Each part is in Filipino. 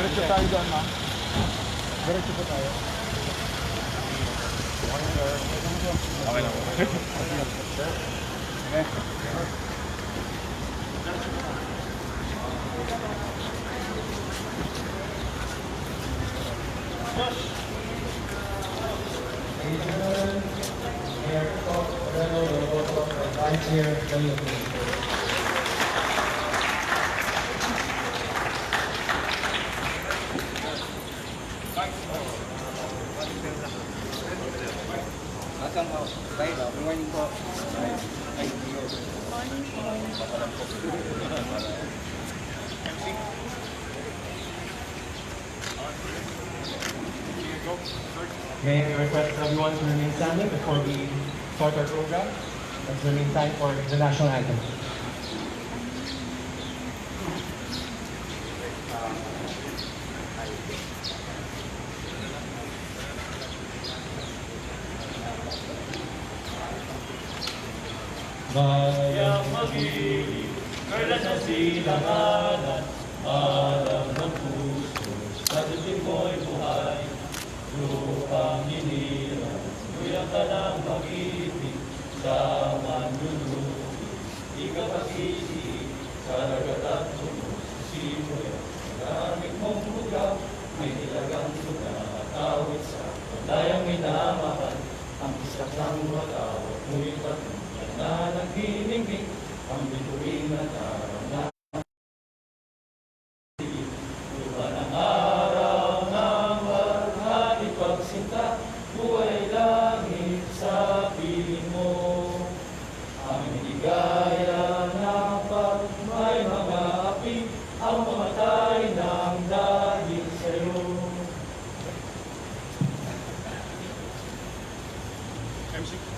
Diretso tayo doon, ma'am. Diretso po tayo. Okay lang. Okay. Good morning po. May I request everyone to remain standing before we start our program. Let's remain standing for the national anthem. Bayang mag-ibig, karlan sa silanganan, alam ng puso, sa dibdib mo'y buhay. Lupang hinirang, nguyang ka ng mag-ibig, sa manlulubi, di ka pag-ibig, sa nagatang sumusipoy. Maraming mong bugaw, may nilagang suga at awit sa pandayang minamahal, ang isang ng matawag, ngunit patuloy na nagdinigdig ang bituin na tarangan. Lupa ng araw ng warhan, ipagsinta, buhay langit sa piling mo. Ang ligaya na pag may mga api, ang mamatay ng dahil sa'yo.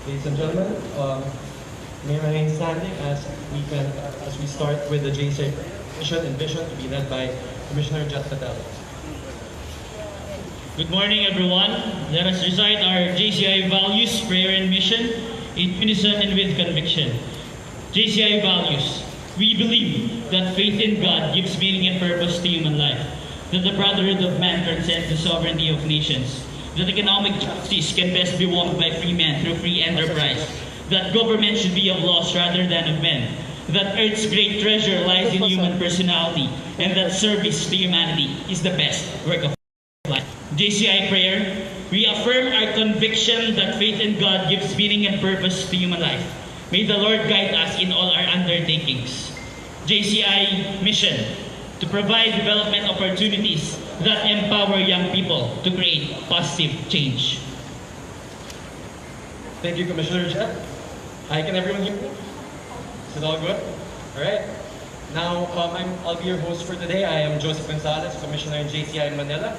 Ladies and gentlemen, may remain standing as we start with the JCI mission and vision to be led by Commissioner Jet Patel. Good morning, everyone. Let us recite our JCI values, prayer, and mission in unison and with conviction. JCI values. We believe that faith in God gives meaning and purpose to human life, that the brotherhood of man transcends the sovereignty of nations, that economic justice can best be won by free men through free enterprise, that government should be of laws rather than of men, that Earth's great treasure lies in human personality, and that service to humanity is the best work of life. JCI prayer, we affirm our conviction that faith in God gives meaning and purpose to human life. May the Lord guide us in all our undertakings. JCI mission, to provide development opportunities that empower young people to create positive change. Thank you, Commissioner Jet. Hi, can everyone hear me? Is it all good? All right. Now, I'll be your host for today. I am Joseph Gonzalez, Commissioner in JCI in Manila.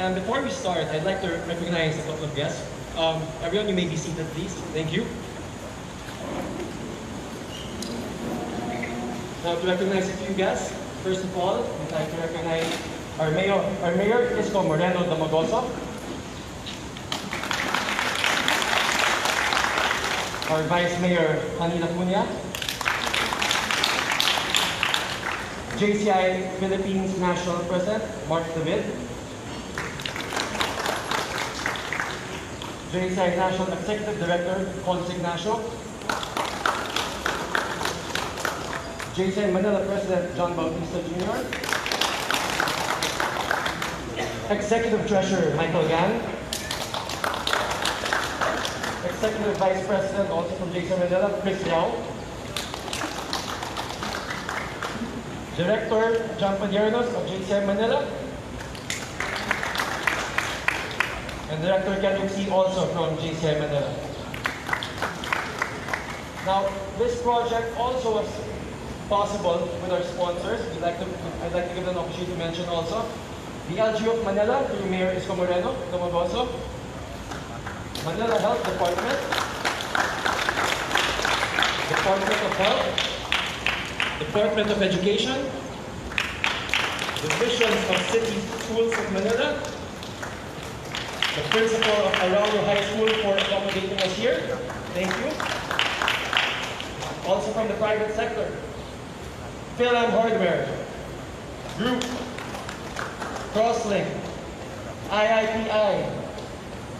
And before we start, I'd like to recognize a couple of guests. Everyone, you may be seated, please. Thank you. Now, to recognize a few guests, first of all, I'd like to recognize our Mayor Isko Moreno, Domagoso. Our Vice Mayor, Lascuña. JCI Philippines National President, Mark David. JCI National Executive Director, Consi Ignacio. JCI Manila President, John Bautista Jr. Executive Treasurer, Michael Gan. Executive Vice President, also from JCI Manila, Chris Yao. Director, John Padiernos of JCI Manila. And Director Kendrick C. also from JCI Manila. Now, this project also was possible with our sponsors. I'd like to give an opportunity to mention also the LGU of Manila through Mayor Isko Moreno, Domagoso. Manila Health Department, Department of Health, Department of Education, Divisions of City Schools of Manila, the principal of Arroyo High School for accommodating us here. Thank you. Also from the private sector, Philam Hardware Group, Crosslink, IIPI,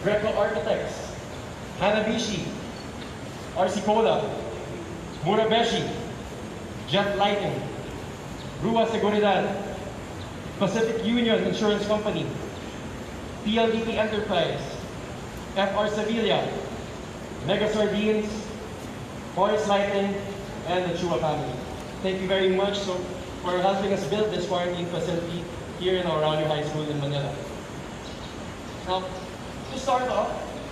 Greco Architects, Hanabishi, RC Cola, Murabeshi, Jet Lighting, Rua Seguridad, Pacific Union Insurance Company, PLDT Enterprise, FR Sevilla, Mega Sardines, Forest Lighting, and the Chua family. Thank you very much for helping us build this quarantine facility here in Aurelio High School in Manila. Now, to start off,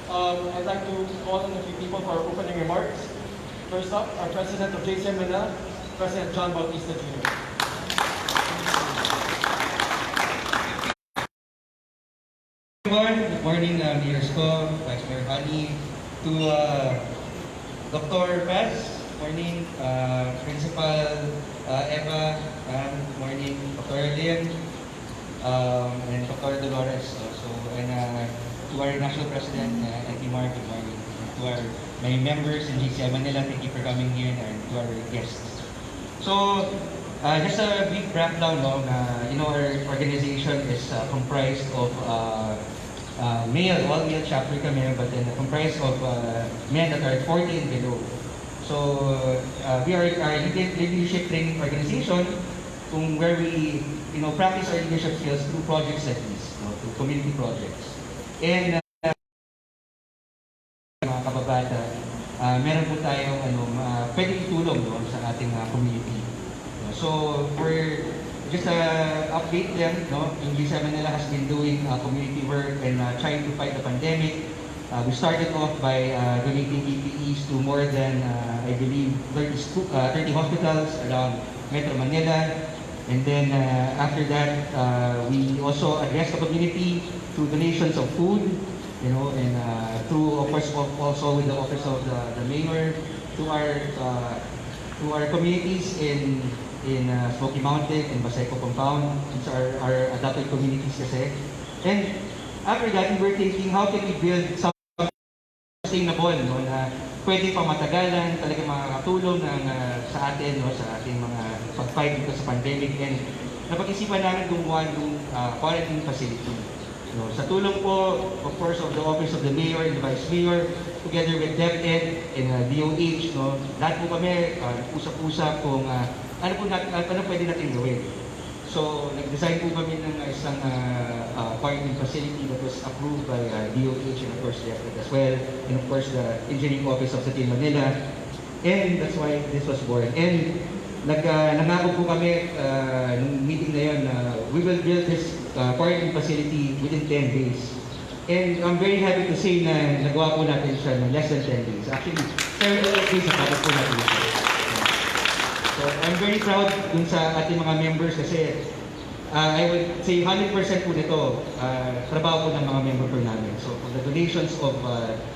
I'd like to call on a few people for opening remarks. First up, our President of JCM Manila, President John Bautista Jr. Everyone, good morning, Mayor Isko, Vice Mayor Hani, to Dr. Paz, morning, Principal Eva, good morning, Dr. Lim, and Dr. Dolores, and to our National President, Auntie Mar, good morning. And to my members in GCI Manila, thank you for coming here, and to our guests. So, just a brief breakdown, no, our organization is comprised of all-male chapter kami, but then comprised of men that are 40 and below. So, we are a leadership training organization where we practice our leadership skills through projects like this, through community projects. And mga kababata, meron po tayong pwedeng itulong sa ating community. So, for just update them, yung GCI Manila has been doing community work and trying to fight the pandemic. We started off by donating PPEs to more than, I believe, 30 hospitals around Metro Manila. And then after that, we also addressed the community through donations of food, and through, of course, also with the office of the mayor, to our communities in Smoky Mountain and Baseco Compound. These are our adopted communities kasi. And after that, we were thinking, how can we build something sustainable, na pwede pang matagalan, talaga makakatulong sa atin, sa ating mga pag-fight dito sa pandemic. And napag-isipan namin gumawa ng quarantine facility. Sa tulong po, of course, of the Office of the Mayor and the Vice Mayor, together with DepEd and DOH, lahat po kami usap-usap kung ano pwede natin gawin. So, nag-design po kami ng isang quarantine facility that was approved by DOH and of course DepEd as well, and of course the Engineering Office of City of Manila. And that's why this was born. And nangako po kami nung meeting na yun, we will build this quarantine facility within 10 days. And I'm very happy to say na nagawa po natin siya in less than 10 days. Actually, 7 days na tapos po natin siya. So I'm very proud dun sa ating mga members kasi I would say 100% po nito trabaho po ng mga member po namin. So from the donations of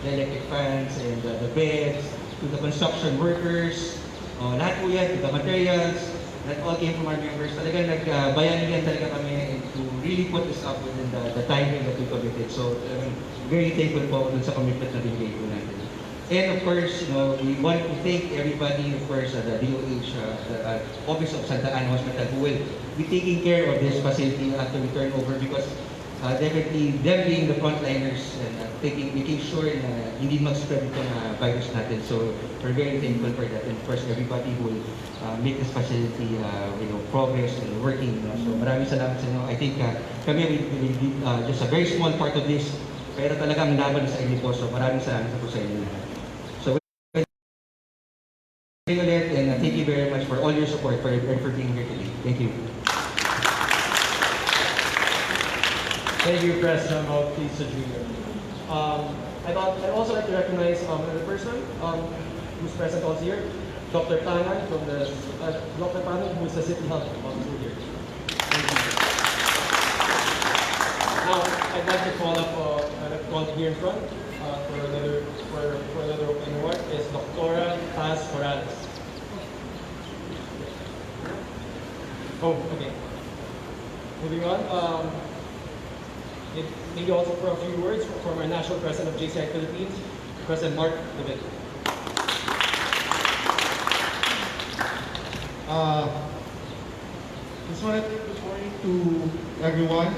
the electric fans and the beds, to the construction workers, lahat po yan, to the materials, that all came from our members. Talaga nagbayanihan talaga kami to really put this up within the time frame that we committed. So very thankful po dun sa commitment na binigay po natin. And of course, we want to thank everybody, of course, the DOH, the Office of Santa Ana Hospital, who will be taking care of this facility after we turn over, because definitely them being the frontliners and making sure na hindi mag-spread itong virus natin. So we're very thankful for that, and of course everybody who will make this facility progress and working. So maraming salamat sa inyo. I think kami will be just a very small part of this, pero talagang laban sa inyo po. So maraming salamat po sa inyo. And thank you very much for all your support and for being here today. Thank you. Thank you, President Bautista Jr. I'd also like to recognize another person who's present also here, Dr. Tanan from the Dr. Tanan, who is the City Health Officer here. Thank you. Now, I'd like to call here in front for another opening remark is Dr. Paz Morales. Oh, okay. Moving on. Maybe also for a few words from our National President of JCI Philippines, President Mark David. Just wanted to everyone,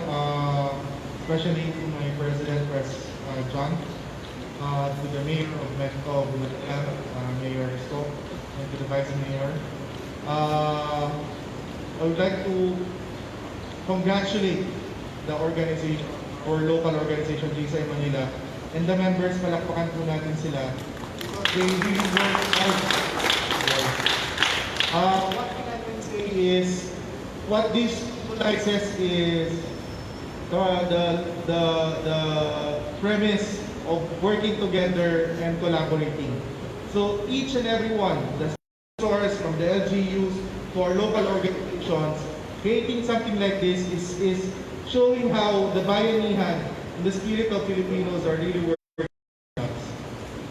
especially to my President, John, to the Mayor of Mexico, Mayor Isko, and to the Vice Mayor. I would like to congratulate the organization or local organization GSI Manila and the members. Palakpakan po natin sila. They really work hard. What I can say is, what this symbolizes is the premise of working together and collaborating. So each and every one, the sponsors from the LGUs to our local organizations, creating something like this is showing how the bayanihan and the spirit of Filipinos are really working.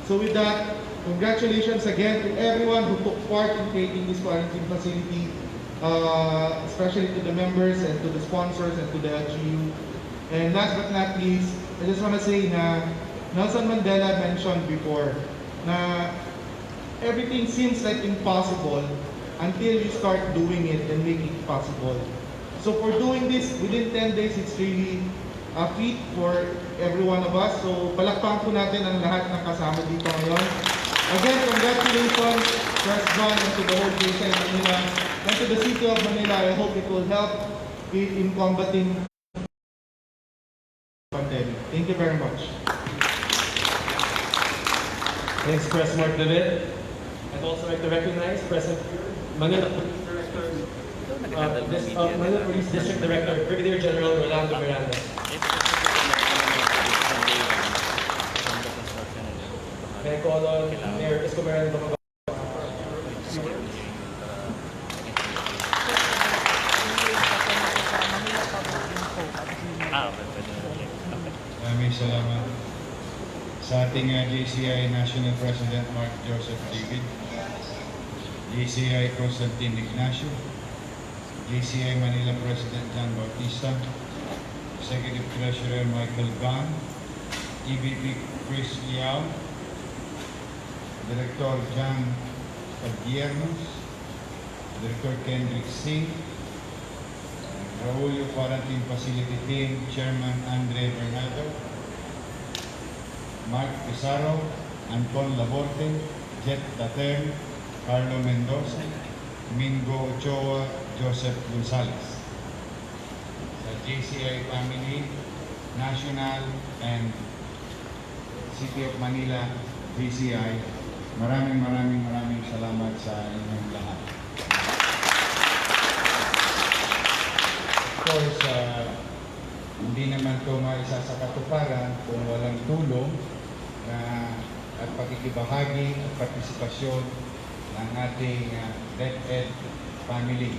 So with that, congratulations again to everyone who took part in creating this quarantine facility, especially to the members and to the sponsors and to the LGU. And last but not least, I just want to say na Nelson Mandela mentioned before na everything seems like impossible until you start doing it and making it possible. So for doing this within 10 days, it's really a feat for every one of us. So palakpakan po natin ang lahat ng kasama dito ngayon. Again, congratulations, First John, and to the whole GSI Manila, and to the City of Manila. I hope it will help in combating the pandemic. Thank you very much. Thanks, Press Mark David. I'd also like to recognize present here, Manila Police Director, Manila Police District Director, Brigadier General Rolando Miranda. Can I call on Mayor Isko Domagoso? Maraming salamat sa ating JCI National President Mark Joseph David, JCI Constantine Ignacio, JCI Manila President John Bautista, Executive Treasurer Michael Gan, EVP Chris Liao, Director John Padiernos, Director Kendrick Singh, Raulio Quarantine Facility Team Chairman Andre Bernardo, Mark Pizarro, Anton Laborte, Jet Dater, Carlo Mendoza, Mingo Ochoa, Joseph Gonzalez. Sa JCI Family, National and City of Manila, JCI, maraming salamat sa inyong lahat. Of course, hindi naman ito maisa sa katuparan kung walang tulong at pakikibahagi at partisipasyon ng ating DepEd family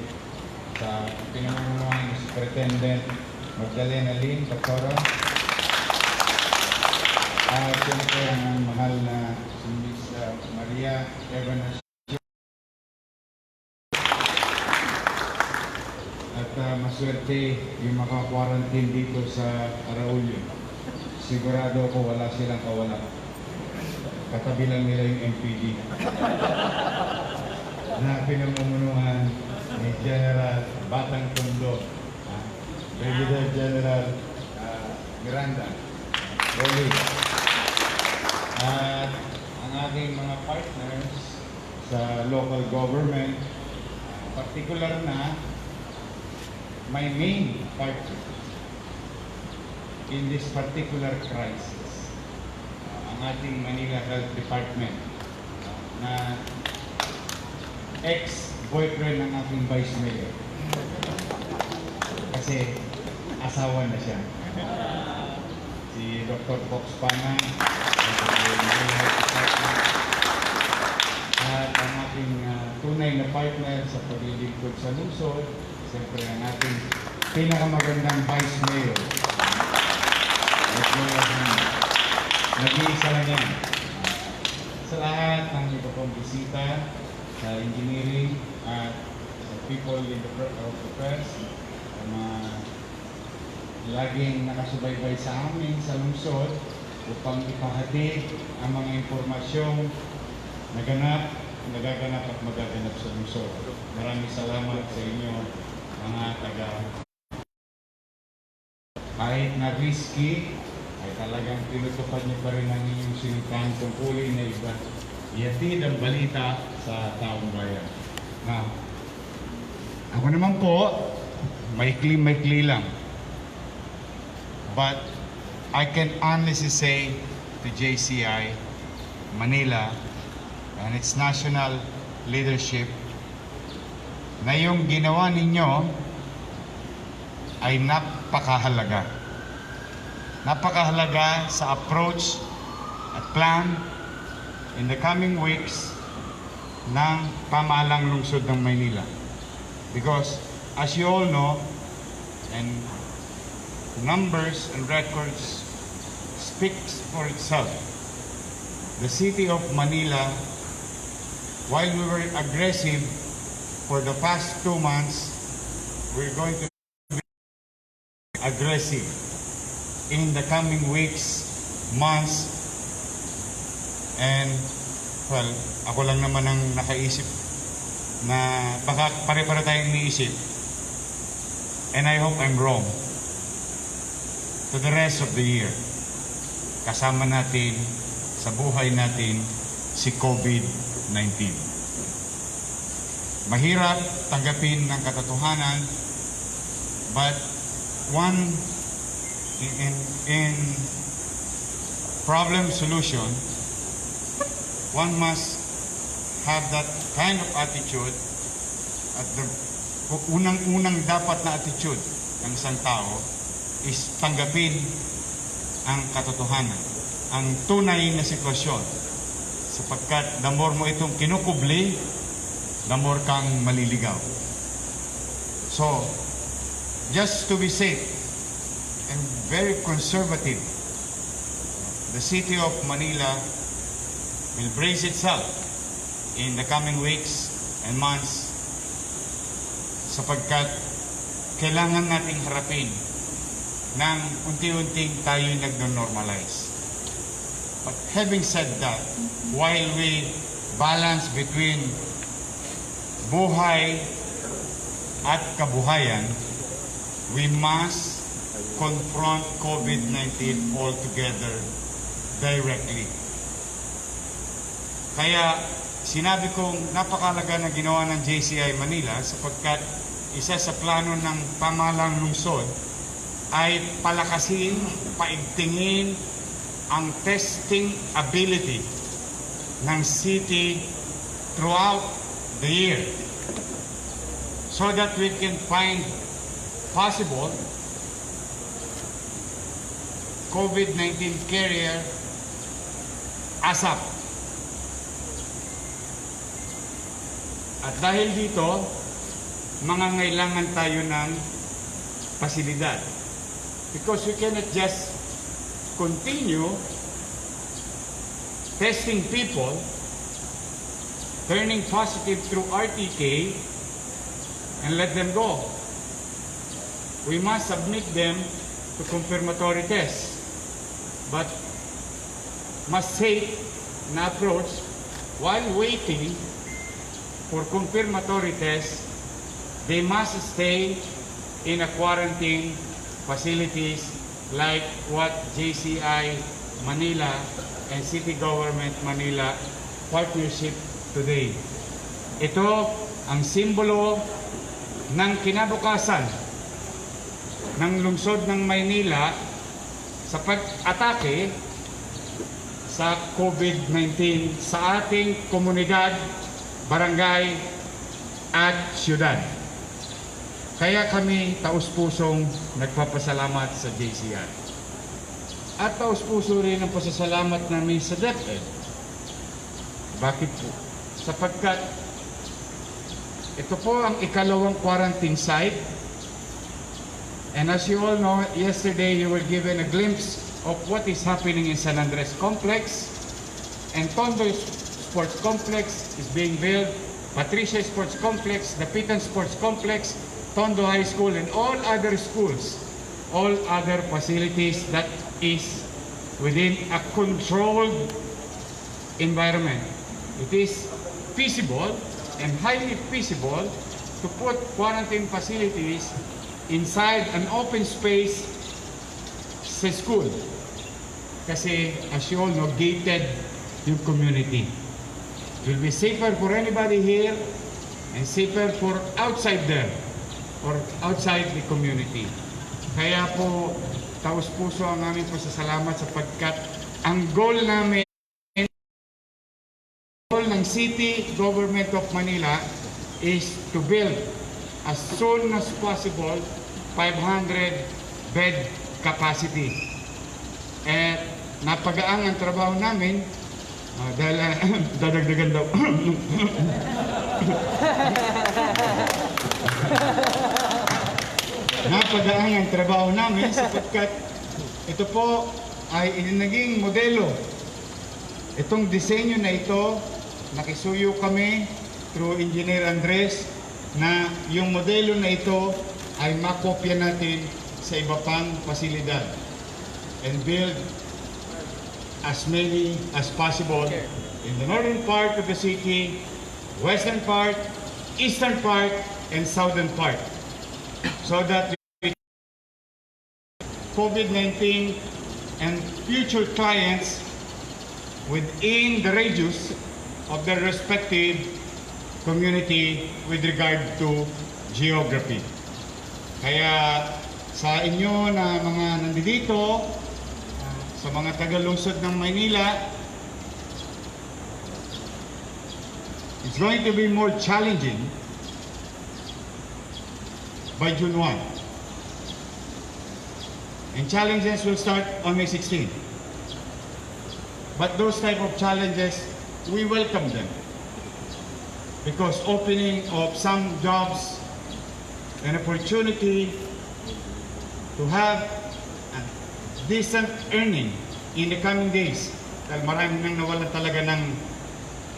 sa pinamumunuan ni Superintendent Magdalena Lynn, Doktora, at siyempre ang mahal na si Ms. Maria Evanas at maswerte yung maka-quarantine dito sa Araulio. Sigurado ko wala silang kawala. Katabi lang nila yung MPD na pinamumunuan ni General Batang Tondo, Brigadier General Miranda, Rolly, at ang aking mga partners sa local government, particular na my main partner in this particular crisis, ang ating Manila Health Department na ex-boyfriend ng aking Vice Mayor kasi asawa na siya, si Dr. Fox Pana, at ang aking tunay na partner sa paglilingkod sa lungsod, siyempre ang ating pinakamagandang Vice Mayor. Nag-iisa lang yan. Sa lahat ng iba pong bisita, sa engineering at sa people in the press, laging nakasubaybay sa amin sa lungsod upang ipahatid ang mga impormasyong nagaganap at magaganap sa lungsod. Maraming salamat sa inyo, mga taga kahit na risky, ay talagang tinutupad niyo pa rin ang inyong sinintang tungkulin na iba. Ihatid ang balita sa taong bayan. Now, ako naman po, maikli lang. But I can honestly say to JCI Manila and its national leadership na yung ginawa ninyo ay napakahalaga. Napakahalaga sa approach at plan in the coming weeks ng pamahalang lungsod ng Maynila. Because as you all know, and numbers and records speaks for itself. The city of Manila, while we were aggressive for the past 2 months, we're going to be aggressive in the coming weeks, months, and well, ako lang naman ang nakaisip na baka pare-pare tayong iniisip. And I hope I'm wrong. To the rest of the year, kasama natin sa buhay natin si COVID-19. Mahirap tanggapin ng katotohanan, but one in problem solution, one must have that kind of attitude at the unang-unang dapat na attitude ng isang tao is tanggapin ang katotohanan, ang tunay na sitwasyon. Sapagkat the more mo itong kinukubli, the more kang maliligaw. So, just to be safe and very conservative, the city of Manila will brace itself in the coming weeks and months sapagkat kailangan nating harapin nang unti-unting tayo nagno-normalize. But having said that, while we balance between buhay at kabuhayan, we must confront COVID-19 altogether directly. Kaya sinabi kong napakalaga na ginawa ng JCI Manila sapagkat isa sa plano ng pamahalang lungsod ay palakasin, paigtingin ang testing ability ng city throughout the year so that we can find possible COVID-19 carrier ASAP. At dahil dito, mangangailangan tayo ng pasilidad. Because we cannot just continue testing people, turning positive through RTK, and let them go. We must submit them to confirmatory tests. But must take an approach while waiting for confirmatory tests, they must stay in a quarantine facilities like what JCI Manila and City Government Manila partnership today. Ito ang simbolo ng kinabukasan ng lungsod ng Maynila sa pag-atake sa COVID-19 sa ating komunidad, barangay at syudad. Kaya kami taus-pusong nagpapasalamat sa JCI. At taus-puso rin ang pasasalamat namin sa DepEd. Bakit po? Sapagkat ito po ang ikalawang quarantine site. And as you all know, yesterday you were given a glimpse of what is happening in San Andres Complex. And Tondo Sports Complex is being built. Patricia Sports Complex, the Pitan Sports Complex, Tondo High School, and all other schools, all other facilities that is within a controlled environment. It is feasible and highly feasible to put quarantine facilities inside an open space sa school. Kasi as you all know, gated yung community. It will be safer for anybody here and safer for outside there or outside the community. Kaya po, taos-puso ang aming pasasalamat sapagkat ang goal namin, goal ng City Government of Manila is to build as soon as possible 500 bed capacity. At napagaang ang trabaho namin dahil dadagdagan daw. Napagaang ang trabaho namin sapagkat ito po ay naging modelo. Itong disenyo na ito, nakisuyo kami through Engineer Andres na yung modelo na ito ay makopya natin sa iba pang pasilidad and build as many as possible in the northern part of the city, western part, eastern part, and southern part, so that COVID-19 and future clients within the radius of their respective community with regard to geography. Kaya sa inyo na mga nandito, sa mga taga-lungsod ng Maynila, it's going to be more challenging by June 1. And challenges will start on May 16. But those type of challenges, we welcome them. Because opening of some jobs, an opportunity to have a decent earning in the coming days. Dahil marami nang nawalan talaga ng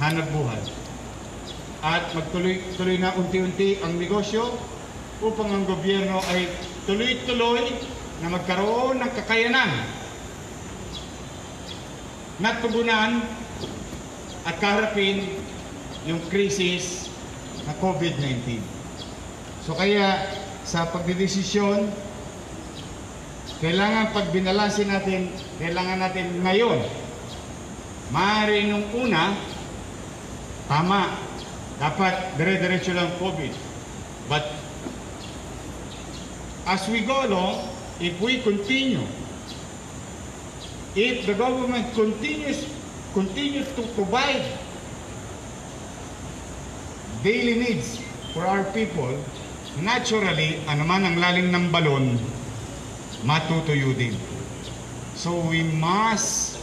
hanap buhay. At magtuloy-tuloy na unti-unti ang negosyo upang ang gobyerno ay tuloy-tuloy na magkaroon ng kakayanan na tugunan at kaharapin yung krisis na COVID-19. So kaya sa pagdidesisyon, kailangan pag binalansin natin, kailangan natin ngayon. Maaari nung una, tama, dapat dire-diretso lang COVID. But as we go along, if we continue, if the government continues to provide daily needs for our people, naturally, anuman ang lalim ng balon, matutuyo din. So we must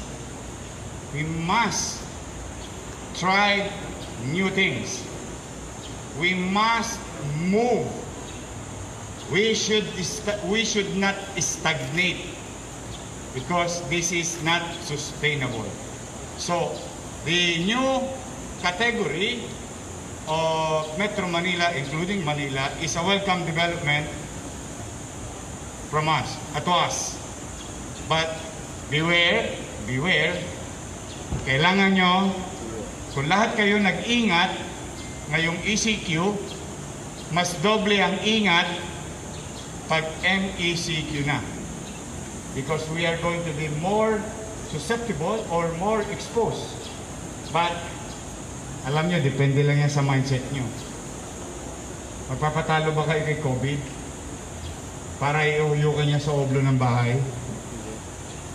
try new things. We must move. We should not stagnate because this is not sustainable. So the new category of Metro Manila, including Manila, is a welcome development from us, to us. But beware, kailangan nyo, kung lahat kayo nag-ingat ngayong ECQ, mas doble ang ingat pag MECQ na. Because we are going to be more susceptible or more exposed. But alam nyo, depende lang yan sa mindset nyo. Magpapatalo ba kayo kay COVID? Para iuyo ka niya sa oblo ng bahay?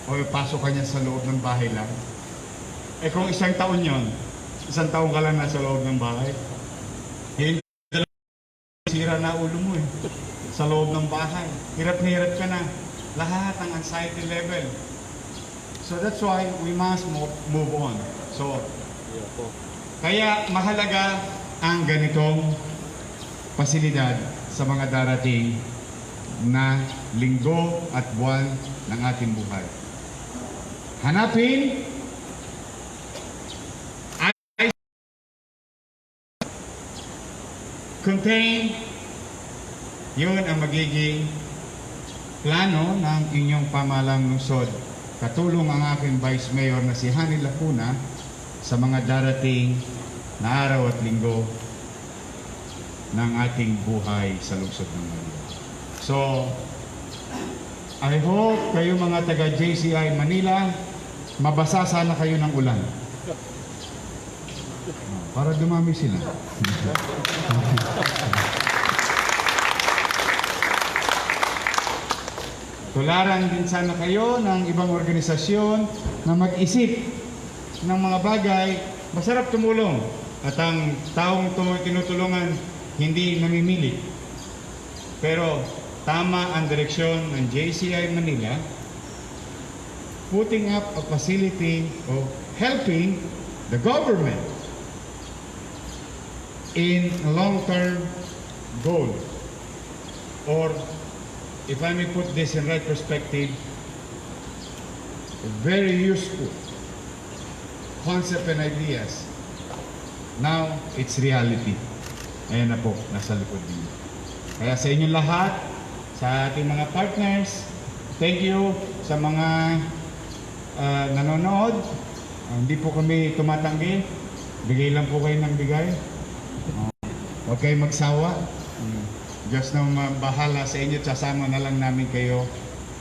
O ipasok ka niya sa loob ng bahay lang? Eh kung isang taon yon, isang taon ka lang nasa loob ng bahay, hindi sira na ulo mo eh. Sa loob ng bahay. Hirap na hirap ka na. Lahat ang anxiety level. So that's why we must move on. So, kaya mahalaga ang ganitong pasilidad sa mga darating na linggo at buwan ng ating buhay. Hanapin ay contain, yun ang magiging plano ng inyong pamahalang lungsod. Katulong ang aking Vice Mayor na si Hani Lacuna sa mga darating na araw at linggo ng ating buhay sa lungsod ng Manila. So, I hope kayo mga taga JCI Manila, mabasa sana kayo ng ulan. Para dumami sila. Tularan din sana kayo ng ibang organisasyon na mag-isip ng mga bagay. Masarap tumulong at ang taong tinutulungan hindi namimili. Pero tama ang direksyon ng JCI Manila, putting up a facility of helping the government in a long-term goal, or if I may put this in right perspective, a very useful concept and ideas. Now, it's reality. Ayan na po, nasa likod din. Kaya sa inyong lahat, sa ating mga partners, thank you sa mga nanonood. Hindi po kami tumatanggi. Bigay lang po kayo ng bigay. Huwag kayong magsawa. Diyos na bahala sa inyo. Sasama na lang namin kayo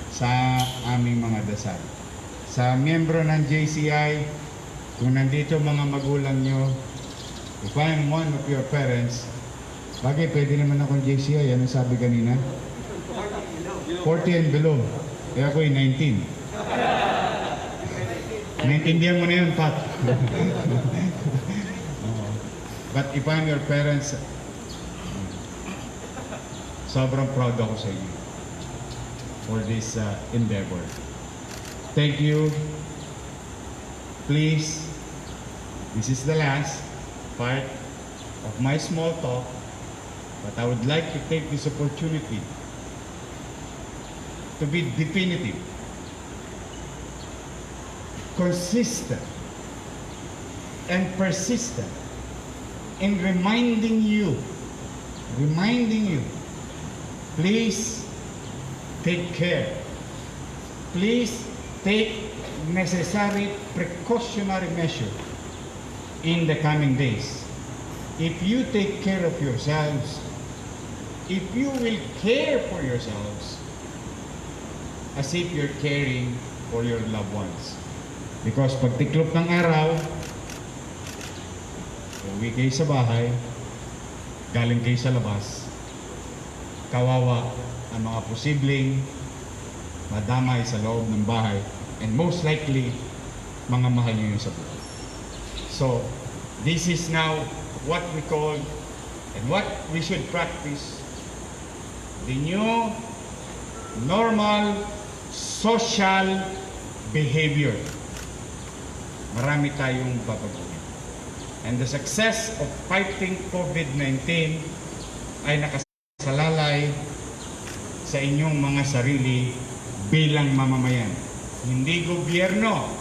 sa aming mga dasal. Sa miyembro ng JCI, kung nandito mga magulang nyo, if I am one of your parents, bagay, pwede naman akong JCI. Ano sabi kanina? 40 and below. Eh ako yung 19. Naintindihan mo na yun, Pat. But if I'm your parents, sobrang proud ako sa inyo for this endeavor. Thank you. Please, this is the last part of my small talk, but I would like to take this opportunity to be definitive, consistent, and persistent in reminding you, please take care. Please take necessary precautionary measure in the coming days. If you take care of yourselves, if you will care for yourselves, as if you're caring for your loved ones. Because pag tiklop ng araw, uwi kayo sa bahay, galing kayo sa labas, kawawa ang mga posibleng madamay sa loob ng bahay, and most likely, mga mahal nyo yun sa buhay. So, this is now what we call, and what we should practice, the new normal social behavior. Marami tayong babaguhin. And the success of fighting COVID-19 ay nakasalalay sa inyong mga sarili bilang mamamayan. Hindi gobyerno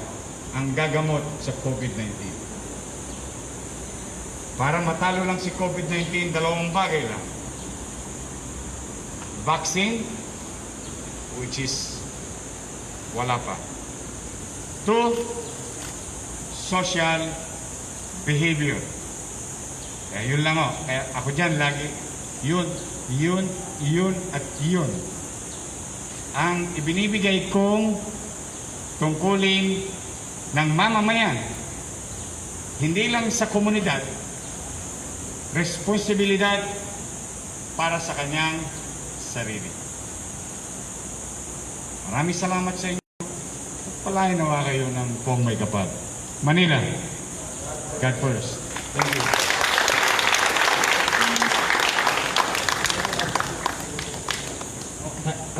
ang gagamot sa COVID-19. Para matalo lang si COVID-19, dalawang bagay lang. Vaccine, which is wala pa. 2, social behavior. Kaya yun lang o. Kaya ako dyan lagi, yun at yun. Ang ibinibigay kong tungkulin ng mamamayan, hindi lang sa komunidad, responsibilidad para sa kanyang sarili. Maraming salamat sa inyo. Palain nawa kayo ng pong may kapal. Manila, God first. Thank you.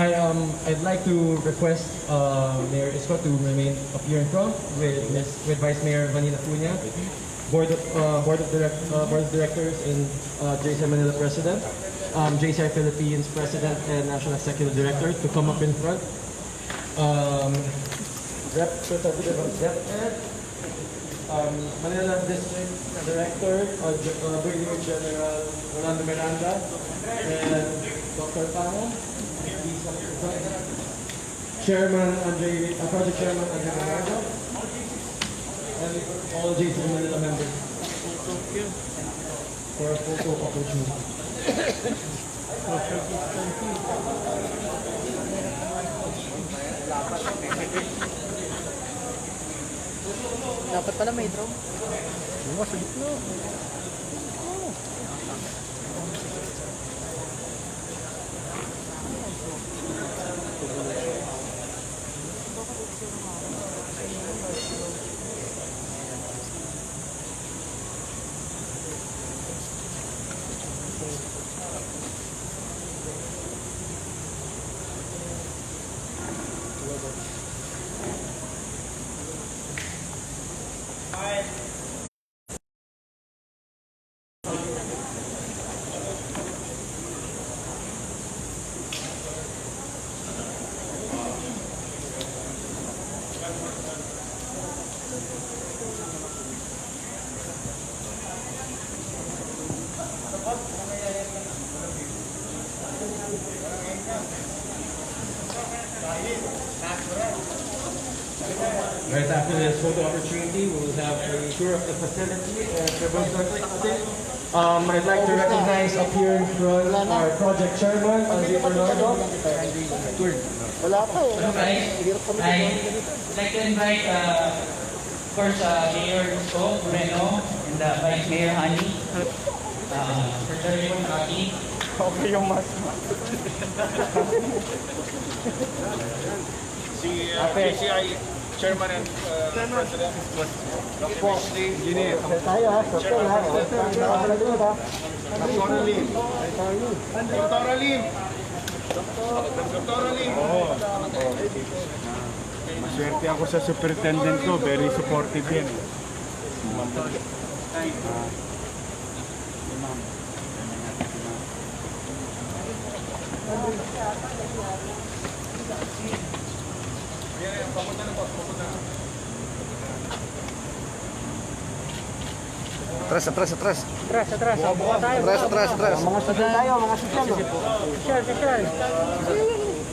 I'd like to request Mayor Isko to remain up here in front with Vice Mayor Lascuña, Board of Directors and JCI Manila President, JCI Philippines President and National Executive Director to come up in front. Representative of DepEd, Manila District Director, Brigadier General Rolando Miranda, and Dr. Tamo, Chairman Project Chairman Andre Domagoso, and all JCI Manila members for a photo opportunity. Dapat pala may drone. Right after this photo opportunity, we'll have a tour of the facility and I'd like to recognize up here in front our project chairman, Andre Fernando. Wala pa eh. I'd like to invite, of course, Mayor Isko, Moreno, and Vice Mayor Hani, Secretary Aki. Okay yung mas. Si PCI Chairman and President was engineer. Tayo ha. Social ha. Dr. Alim. Maswerte ako sa superintendent ko, very supportive yan. Atras. Buka tayo. Atras. Mga social tayo, mga social. Social.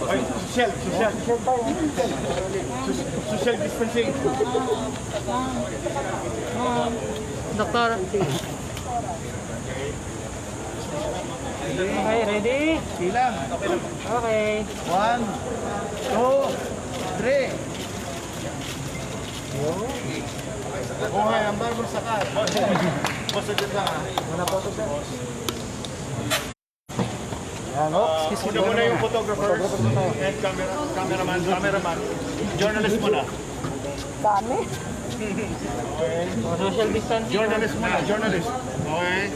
Ay, social. Social distancing. Doktor. Okay, ready? Silang. Okay. 1, 2, 3. Buhay ang barber sakal. Boss, dyan lang ah. Mana po to, sir? Yan, Una muna yung photographer and cameraman. Journalist muna. Dami. Mga social distancing. Journalist muna, journalist. Okay.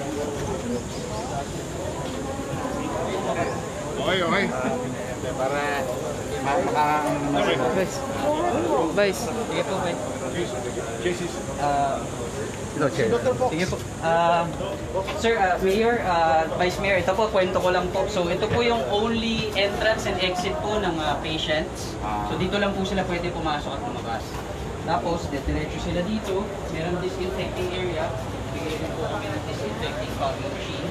Para Vice. Sige po, Vice. Jesus. Sige po. Sir, Mayor, Vice Mayor, ito po, kwento ko lang po. So, ito po yung only entrance and exit po ng patients. So, dito lang po sila pwede pumasok at lumabas. Tapos, diretso sila dito. Meron disinfecting area. Bigay din po kami ng disinfecting fogging machine.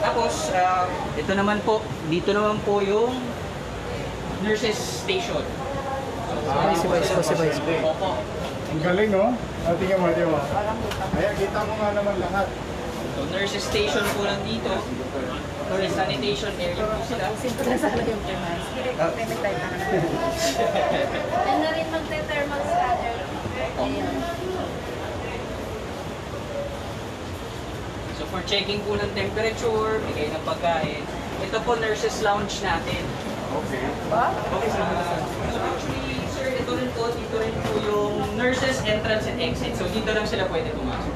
Tapos, ito naman po, dito naman po yung nurses station. Si Vice. Opo. Ang galing, no? Tingnan mo. Ayan, kita mo nga naman lahat. So, nurses station po lang dito. May sanitation area po sila. Simple na sana yung thermal. May tayo na naman. Yan na rin magte-thermal scanner. Ayun. So, for checking po ng temperature, bigay ng pagkain. Ito po nurses lounge natin. Okay. So, actually, sir, dito rin po yung nurses entrance and exit. So, dito lang sila pwede pumasok.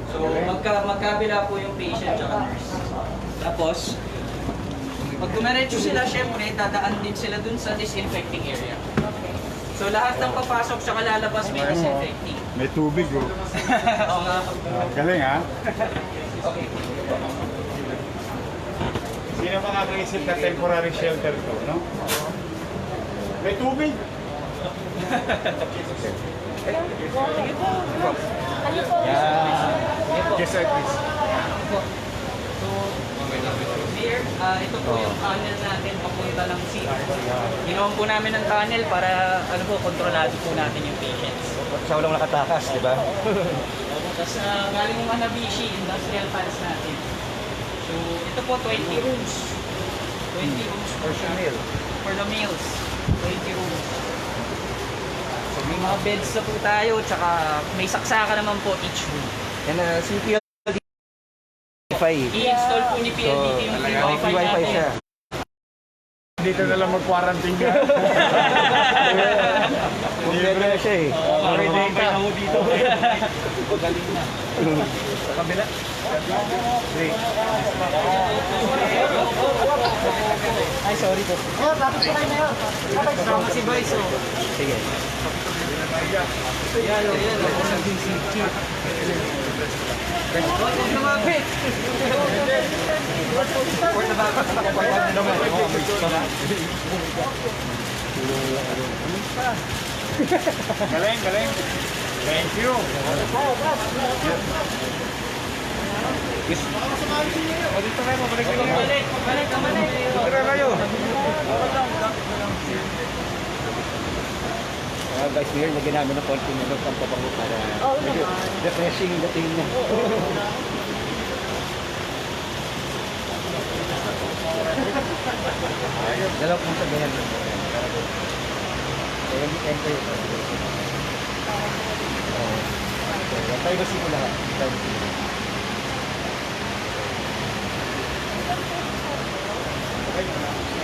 So, magkabila po yung patient at nurse. Tapos, pag dumiretso sila, syempre, dadaan din sila dun sa disinfecting area. So, lahat ng papasok sa lalabas may disinfecting. May tubig, oh. Oo nga. Galing, ha? Okay. Sino makakaisip na temporary shelter to, no? May tubig. Yes, sir, please. So, Mayor, ito po yung tunnel natin papunta ng CR. Ginawan po namin ng tunnel para kontrolado po natin yung patients. Siya walang nakatakas, di ba? Tapos galing yung Hanabishi, industrial fans natin. So, ito po 20 rooms. 20 rooms per Personnel. for the meals. 20 rooms. So may mga beds na po tayo, tsaka may saksaka naman po each room. And si PLDT Wi-Fi. I-install po ni PLDT yung free Oh, wifi free Wi-Fi natin. siya. Dito na lang mag-quarantine ka. Kompleto na siya eh. Free data. dito. Magaling na. Sa kabila. Ay, sorry po. Kasama si Vice, oh. Sige. Yan, yan. Huwag lumapit. Support na ba? Support na naman. Galing, galing. Thank you. Dito kayo, mabalik kayo. Balik. Dito kayo. Vice Mayor, lagyan namin ng konting ng pampabango para medyo refreshing yung dating niya. Dalaw kong sabihan. Kaya hindi enter. Privacy ko lahat. Privacy ko.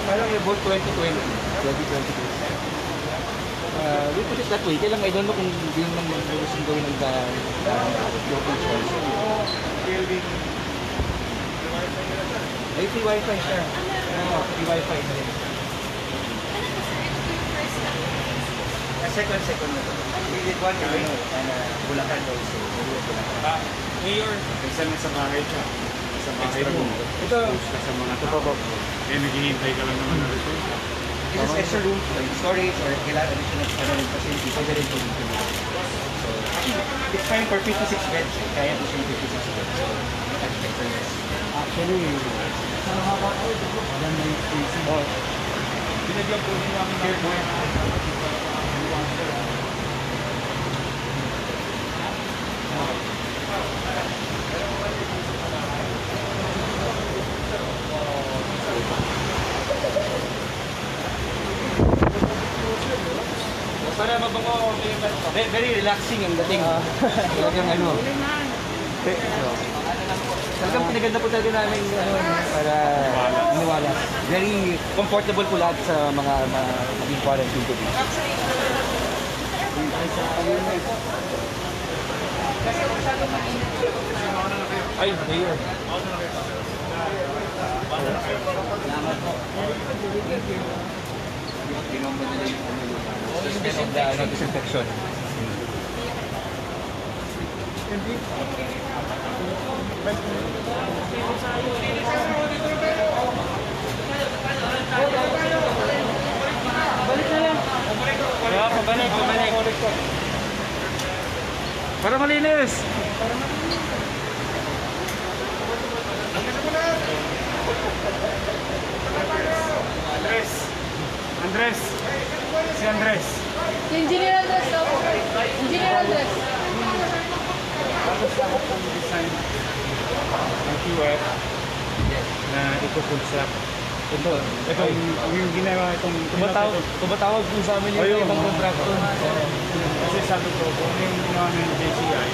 Parang yung vote 2020. 2022. We put it that way. Kailang I don't know kung hindi naman mag-gusto gawin ng local choice. Ay, free wifi siya. Free wifi na rin. Second na to. We did one away and Bulacan also. Mayor. Isa na sa bahay siya. Sa bahay mo. Ito. Sa mga tao. Eh, naghihintay ka lang naman ng result. This is extra room, like storage or kailangan additional facility. Pwede rin po dito. So, it's fine for 56 beds. Kaya po siya yung 56 beds. So, actually, maganda yung spacing. Binagyan po niya ang airborne. Para mabango, very relaxing yung dating. Talagang ano. Talagang pinaganda po talaga namin para maniwala. Very comfortable po lahat sa mga maging quarantine ko dito. Ay, mayor. Salamat po. Disinfection. Balik na lang. Pabalik. Para malinis. Andres. Si Andres. Engineer Andres daw po. Engineer Andres. Tapos lahat ng design ng QF na ipupulsak. Ito yung ginawa itong Tumatawag po sa amin yung ibang contractor. Kasi sabi ko, kung yung ginawa ng JCI,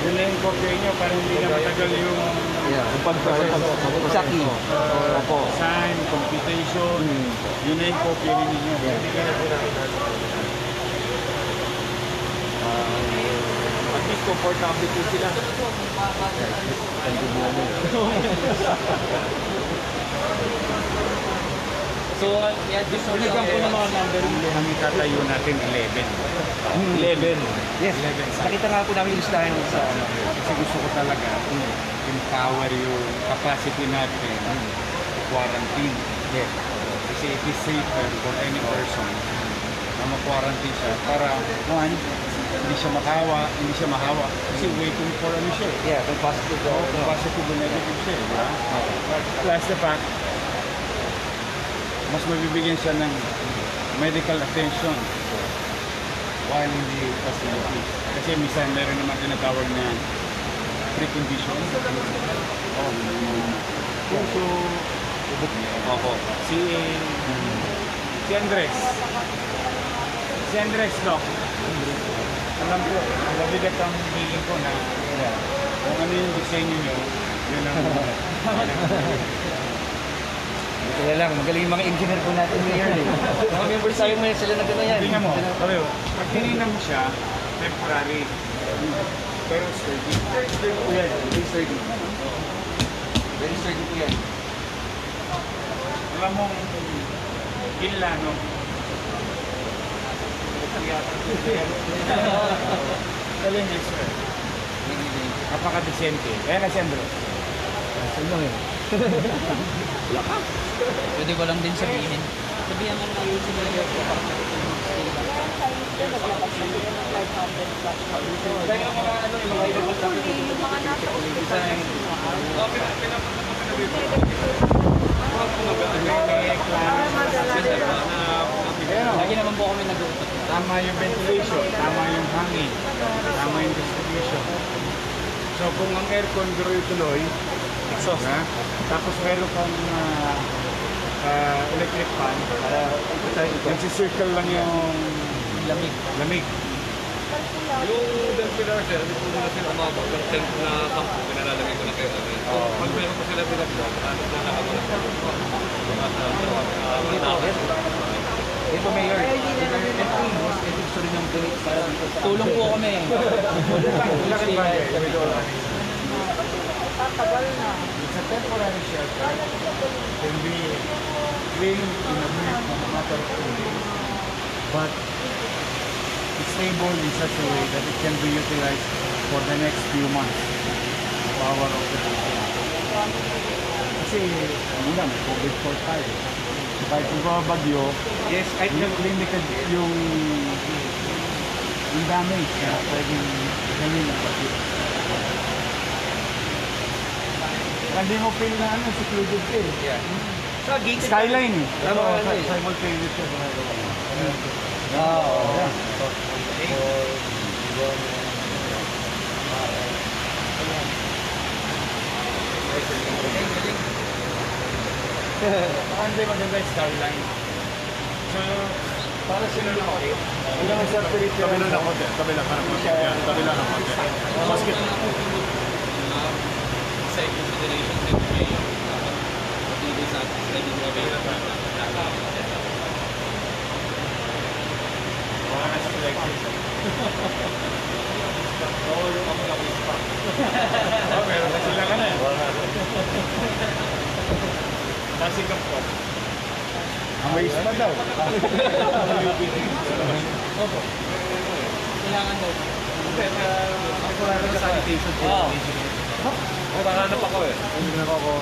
yun na yung copy nyo para hindi na matagal yung Exactly. sign, computation, yun na yung copy rin ninyo. Hindi ka na At least comfortable po sila. So, yeah, this one Binigyan po ng mga number ang itatayo natin 11. 11. Yes. 11 sites. Nakita nga po namin yung listahan sa ano. Kasi gusto ko talaga empower yung capacity natin to quarantine. Yes. Kasi it is safer for any person na ma-quarantine siya para one, hindi siya mahawa. Kasi waiting for ano siya. Yeah, kung positive daw. Kung positive o negative siya. Di ba? Plus the fact, mas mabibigyan siya ng medical attention while in the facility. Kasi minsan meron naman tinatawag na precondition. Puso, CA, Si Andres. Si Andres, Doc. Alam ko, nabigat ang feeling ko na kung ano yung disenyo nyo, yun ang... Kaya lang, magaling yung mga engineer po natin ngayon eh. Mga members tayo may sila na gano'n yan. Tingnan mo, pag hinina mo siya, temporary. Pero sturdy. Sturdy po yan. Very sturdy. Very sturdy po yan. Alam mo, ginla, no? Galing yun, sir. Napaka-decente. Kaya na, Sandro. Sino yun? Pwede ko lang din sabihin. Sabihan mo na yun sila yung Kaya mga ano, yung mga ibang Yung mga nasa ospital. Lagi naman po kami nag-uusap. tama yung ventilation, tama yung hangin, tama yung distribution. So kung ang aircon tuloy-tuloy, exhaust, ha? Tapos meron kang electric fan, nagsisircle lang yung lamig. Yung ventilator, sir, hindi po muna sila umabot ng temp na sampo, pinalalagay ko na kayo namin. Pag meron po sila binagdag, ano na nakamulat po. Ito, Mayor. Gusto rin yung donate para dito sa... Tulong po kami. Laking bagay. Tatagal na. It's a temporary shelter. Can be cleaned in a brief matter of 2 days. But it's stable in such a way that it can be utilized for the next few months of our operation. Kasi, ano lang, COVID-4 tayo. Kahit kung bagyo, Yes, limited yung damage na pwedeng galing ng bagyo. Hindi mo feel na ano, secluded ka eh. Yeah. Sa gate. Skyline eh. Tama ka na eh. Simultaneous ka ginagawa mo. Oo. Hindi maganda yung skyline. So, para sila na okay. Hanggang ang separate yun. Kabila na konti. Kabila para konti. Kabila na konti. Basket. Sa consideration sa mga hindi sa ready to available. Mga nasa collective. Oo, yung mga pa. Oo, meron na sila ka na eh. Kasi ka po. Ang waste pa daw. Kailangan daw. Ako na rin sa sanitation. Oo. Nakahanap ako eh. Hindi na ako.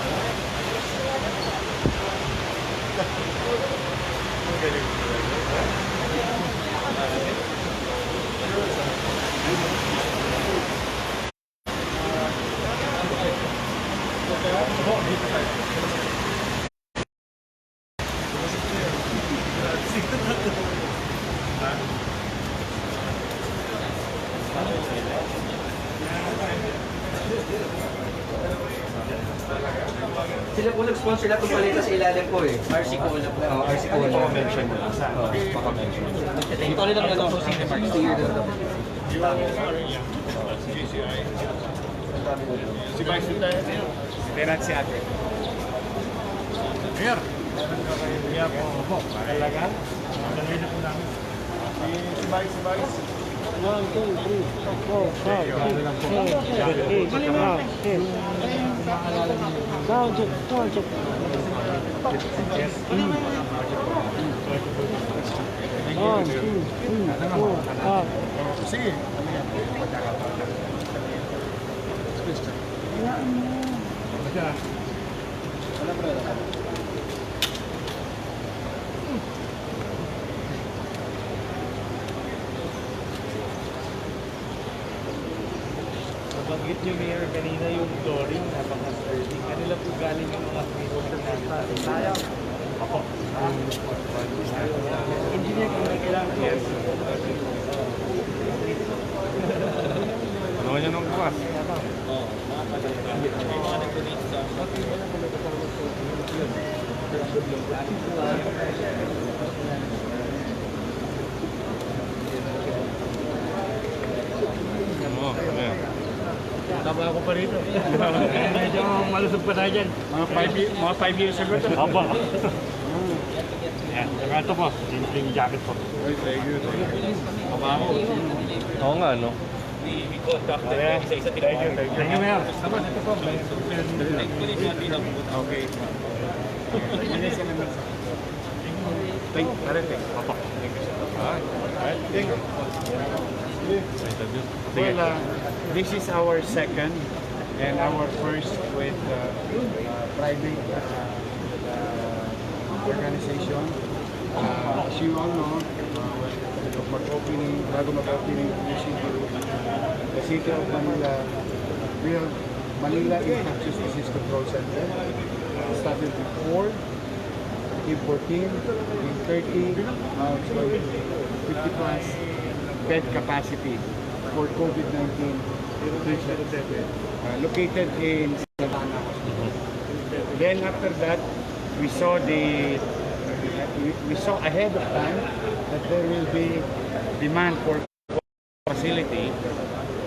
Ang galing. Sila po nag-sponsor lahat ng paleta sa ilalim po eh. RC ko na po. Oo, RC Cola. Paka-mention mo. Paka-mention. Ito rin lang ito. Si Vice tayo. Terat si ate. Mayor. Kaya po. Talaga? Talaga po namin. Si Vice. 1, 2, 3, 4, 5, 6, 7, 8, 9, 10. Sound check, sound check. One, two, three, 4, 5. Sige. Nabanggit niyo, Mayor, kanina yung flooring, napaka-sturdy. Kanila po galing yung mga pre-order natin. Tayo. Ako. Engineer, kung may kailangan. Yes. Ano niya nung bukas? Oo. May mga nag-donate sa taba ako pa rito. Medyo malusog pa tayo dyan. Mga 5 years ago to. Opo. Yan, ito po. Yung jacket po. Thank you. Taba ako. Oo nga, no? We conducted sa isa't Thank you, Mayor. Tapos ito po. Okay. Thank you. Opo. Thank you. Well, this is our second and our first with private organization. As you all know, bago mag-opening the city of Manila built Manila Infectious Disease Control Center. It started with 4, became 14, became 30, now it's going to 50 plus bed capacity for COVID-19 patients located in Savannah. Then after that, we saw ahead of time that there will be demand for facility.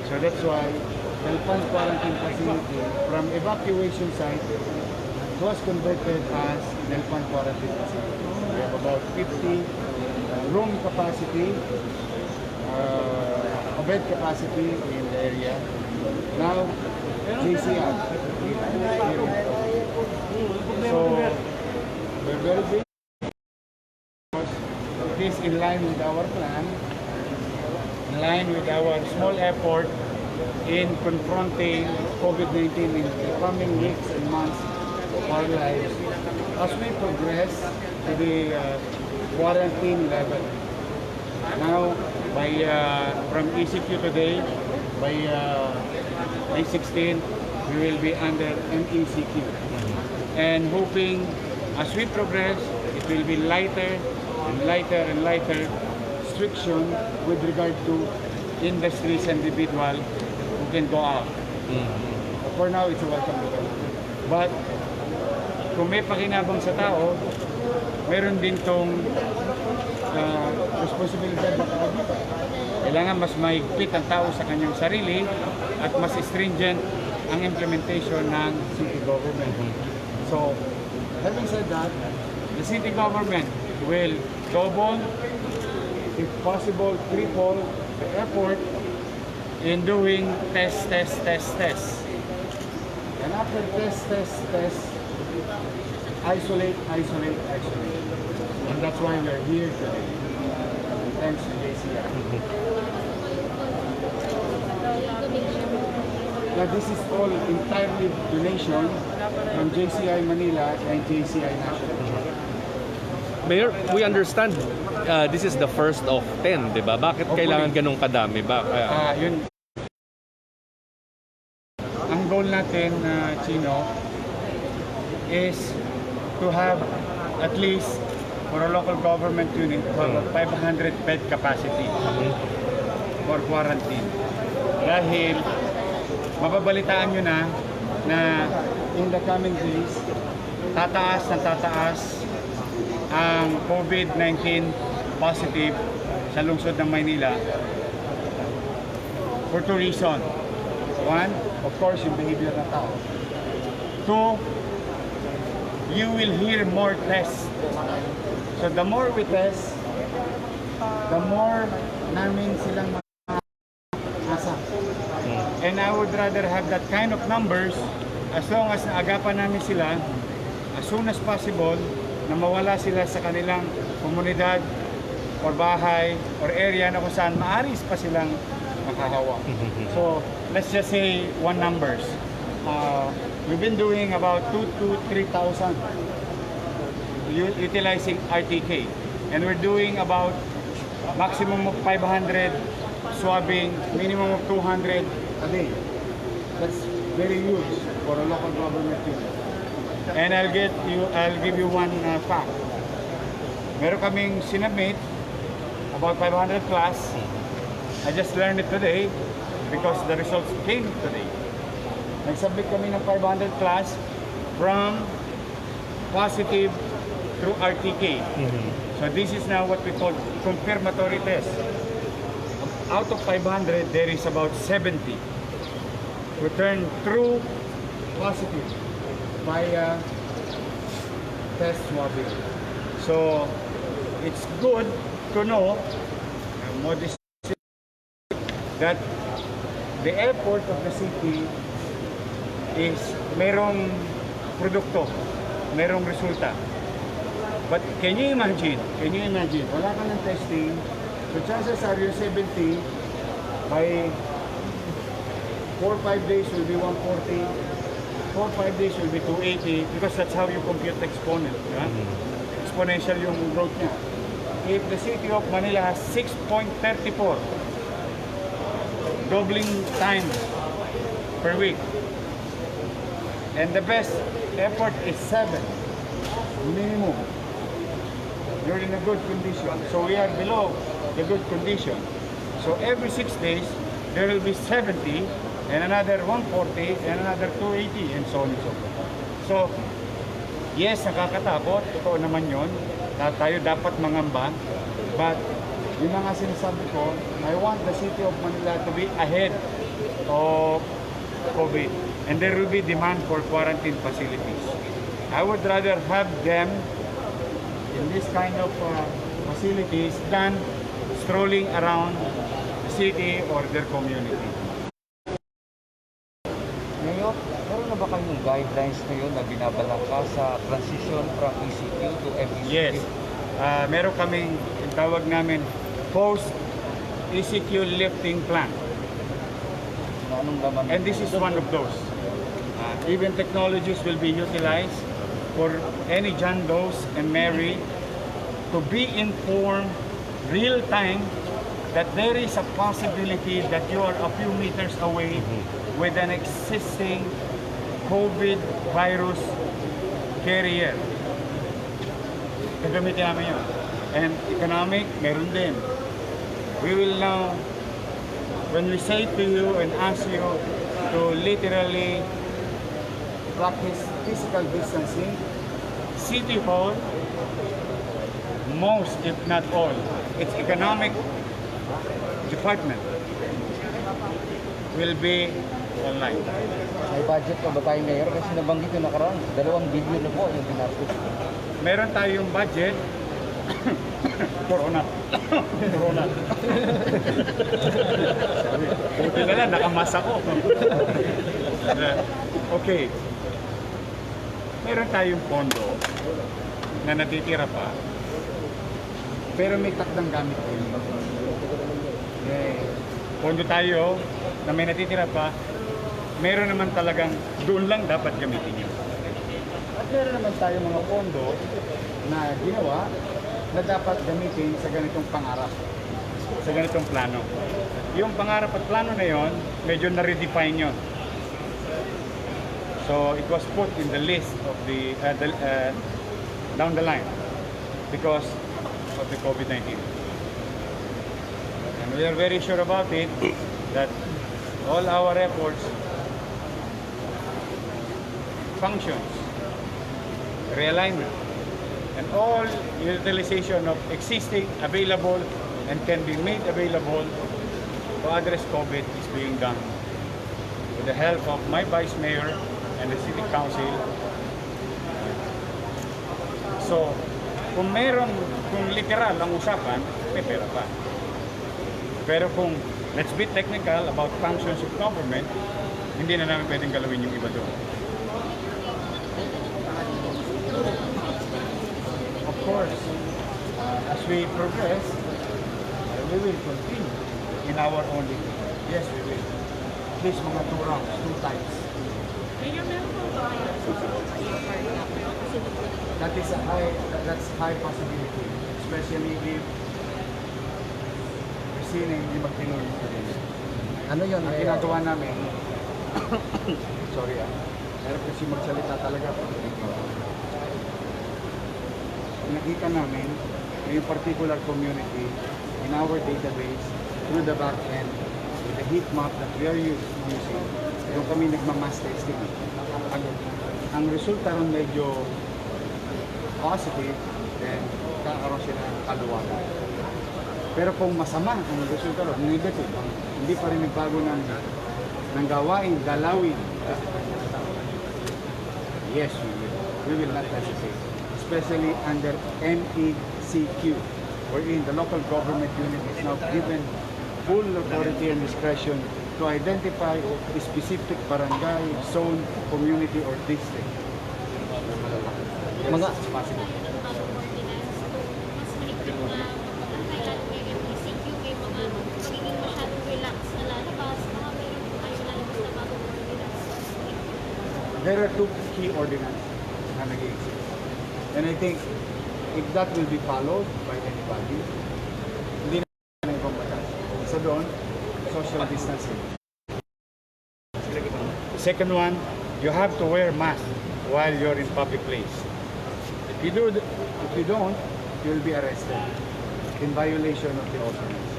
So that's why Delpan Quarantine Facility from evacuation site was converted as Delpan Quarantine Facility. We have about 50 room capacity, bed capacity in the area. Now, JCR. So, we're very big. It is in line with our plan, in line with our small effort in confronting COVID-19 in the coming weeks and months of our lives as we progress to the quarantine level. Now, from ECQ today, by May 16, we will be under MECQ. And hoping as we progress, it will be lighter and lighter and lighter restriction with regard to industries and individual who can go out. For now, it's a welcome return. But kung may pakinabang sa tao, meron din tong responsibilidad na dito. Kailangan mas mahigpit ang tao sa kanyang sarili at mas stringent ang implementation ng city government. So, having said that, the city government will double, if possible, triple the effort in doing test. And after test, isolate. And that's why we're here today. Thanks to JCI. Now this is all entirely donation from JCI Manila and JCI National. Mayor, we understand this is the first of 10, di ba? Bakit kailangan ganun kadami ba? Yun. Ang goal natin, Chino, is to have at least for a local government unit for 500 bed capacity for quarantine. Dahil mababalitaan nyo na in the coming days, tataas ang COVID-19 positive sa lungsod ng Maynila for 2 reasons. 1, of course, yung behavior ng tao. 2, you will hear more tests. So the more we test, the more namin silang asa. And I would rather have that kind of numbers as long as naagapan namin sila as soon as possible na mawala sila sa kanilang komunidad or bahay or area na kung saan maaris pa silang makahawa. So let's just say 1 numbers. We've been doing about 2,000 to 3,000 utilizing RTK, and we're doing about maximum of 500 swabbing, minimum of 200 a day. That's very huge for a local government unit. And I'll give you one fact. Meron kaming sinubmit about 500 plus. I just learned it today because the results came today. Nagsubmit kami ng 500 plus from positive through RTK. So this is now what we call confirmatory test. Out of 500, there is about 70 to turn true positive via test swabbing. So it's good to know that the effort of the city is merong produkto, merong resulta. But can you imagine, wala ka ng testing, so chances are you're 70, by 4 or 5 days will be 140, 4 or 5 days will be 280, because that's how you compute the exponent. Yeah? Exponential yung growth niya. If the city of Manila has 6.34, doubling time per week, and the best effort is 7 minimum, you're in a good condition. So we are below the good condition. So every 6 days there will be 70 and another 140 and another 280 and so on and so forth. So yes, nakakatakot, totoo naman yun, tayo dapat mangamba, but yun nga sinasabi ko, I want the city of Manila to be ahead of COVID, and there will be demand for quarantine facilities. I would rather have them in this kind of facilities than strolling around the city or their community. Ngayon, meron na ba kayong guidelines ngayon na binabalangka sa transition from ECQ to MECQ? Yes. Meron kaming, yung tawag namin, post-ECQ lifting plan. Anong laman? And this is one of those. Even technologies will be utilized for any John Does and Mary to be informed real time that there is a possibility that you are a few meters away with an existing COVID virus carrier. Gagamitin namin yun. And economic, meron din. We will now, when we say to you and ask you to literally practice physical distancing, City Hall, most if not all, its economic department will be online. May budget pa ba tayo ngayon? Kasi nabanggit yung nakaraan, 2 billion na po yung pinapos. Meron tayong budget. Corona. Buti na lang, nakamas ako. Okay. Meron tayong pondo na natitira pa, pero may takdang gamit ko. Pondo tayo na may natitira pa, meron naman talagang doon lang dapat gamitin yun. At meron naman tayo mga pondo na ginawa na dapat gamitin sa ganitong pangarap, sa ganitong plano. Yung pangarap at plano na yon, medyo na-redefine yun. So it was put in the list of the down the line because of the COVID-19. And we are very sure about it that all our efforts, functions, realignment, and all utilization of existing available and can be made available to address COVID is being done with the help of my Vice Mayor and the City Council. So, kung literal ang usapan, may pera pa. Pero kung let's be technical about functions of government, hindi na namin pwedeng galawin yung iba doon. Of course, as we progress, we will continue in our own degree. Yes, we will. At least mga 2 rounds, 2 times. That's high possibility, especially if we're seeing hindi magtinuloy today. Ano yun? Ang ginagawa namin, sorry meron kasi magsalita talaga. Nakita namin yung particular community in our database through the back end with the heat map that we are using. Yung kami nagma-mass testing. Ang resulta ron medyo positive, then kakaroon sila ng kaluwagan. Pero kung masama ang resulta ron, negative, hindi pa rin nagbago ng ng gawain, dalawin. Yes, we will. We will not hesitate. Especially under MECQ, wherein the local government unit is now given full authority and discretion to identify a specific barangay, zone, community, or district. Yes, it's possible. There are two key ordinances na nag-exist. And I think if that will be followed by anybody, hindi na ibang batas. Isa doon, social distancing. Second one, you have to wear mask while you're in public place. If you don't, you'll be arrested in violation of the ordinance.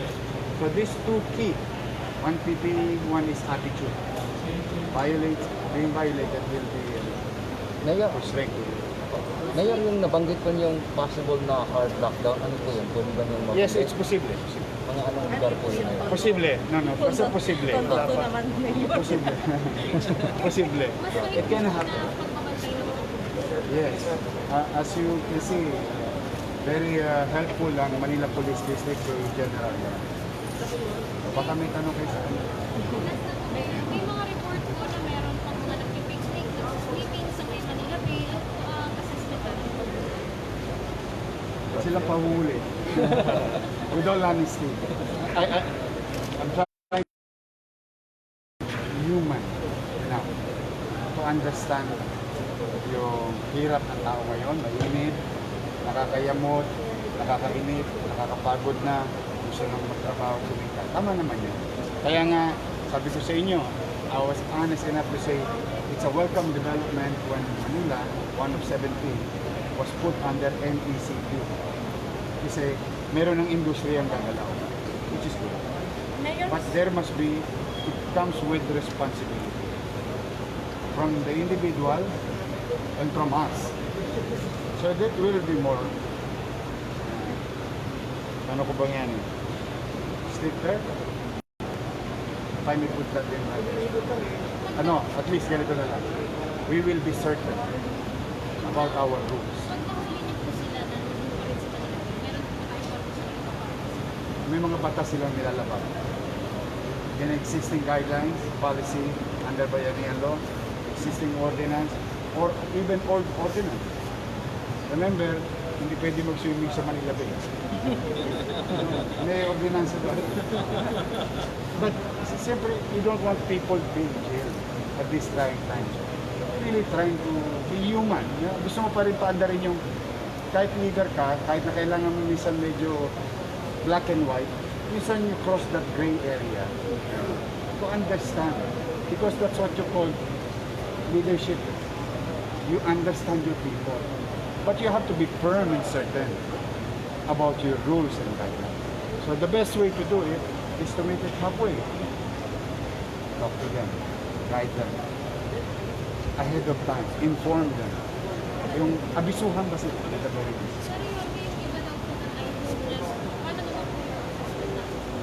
So these two key, one PPE, one is attitude. Being violated will be Mayor, restrained. Mayor, yung nabanggit po yung possible na hard lockdown, ano po yun? Pwede ba yung Yes, it's possible. mga anong lugar po yun? Posible. No. Basta posible. Posible. Posible. It can happen. Yes. As you can see, very helpful ang Manila Police District to General. Baka may tanong kayo sa kanya. May mga report po na meron pang mga nag-fake sleeping sa may Manila Bay assessment. Silang pahuhuli. With all honesty. I'm trying human now to understand yung hirap ng tao ngayon, mainit, nakakayamot, nakakainit, nakakapagod na, gusto nang magtrabaho, kumita. Tama naman yun. Kaya nga, sabi ko sa inyo, I was honest enough to say, it's a welcome development when Manila, one of 17, was put under MECQ. Kasi meron ng industriya ang gagalaw, which is good. But there must be, it comes with responsibility from the individual and from us. So that will be more, ano ko bang yan eh? Stricter? If I may put that in my ano, at least ganito na lang. We will be certain about our rules. May mga batas silang nilalabag. In existing guidelines, policy, under bayanihan law, existing ordinance, or even old ordinance. Remember, hindi pwede mag-swimming sa Manila Bay. May ordinance doon. But siyempre, you don't want people being jailed at this trying time. Really trying to be human. You know? Gusto mo pa rin paandarin yung kahit leader ka, kahit na kailangan mo minsan medyo black and white, minsan you cross that gray area to understand. Because that's what you call leadership. You understand your people. But you have to be firm and certain about your rules and guidelines. So the best way to do it is to meet it halfway. Talk to them, guide them, ahead of time, inform them. Yung abisuhan ba sila at the very least?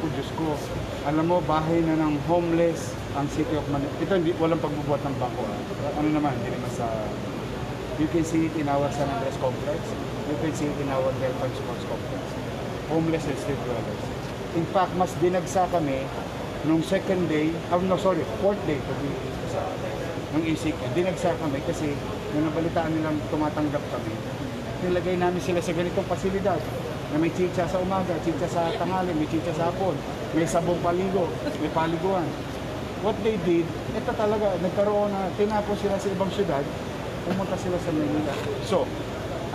Oh, Diyos ko, alam mo, bahay na ng homeless ang City of Manila. Ito, hindi, walang pagbubuhat ng bangko. Ano naman, hindi naman sa... You can see it in our San Andres complex. You can see it in our Delpan Sports complex. Homeless and street dwellers. In fact, mas dinagsa kami nung second day, fourth day to be nung ECQ. Dinagsa kami kasi nung nabalitaan nilang tumatanggap kami, nilagay namin sila sa ganitong pasilidad na may chicha sa umaga, chicha sa tanghali, may chicha sa hapon, may sabong paligo, may paliguan. What they did, ito talaga, nagkaroon na, tinapos sila sa ibang syudad, pumunta sila sa Manila. So,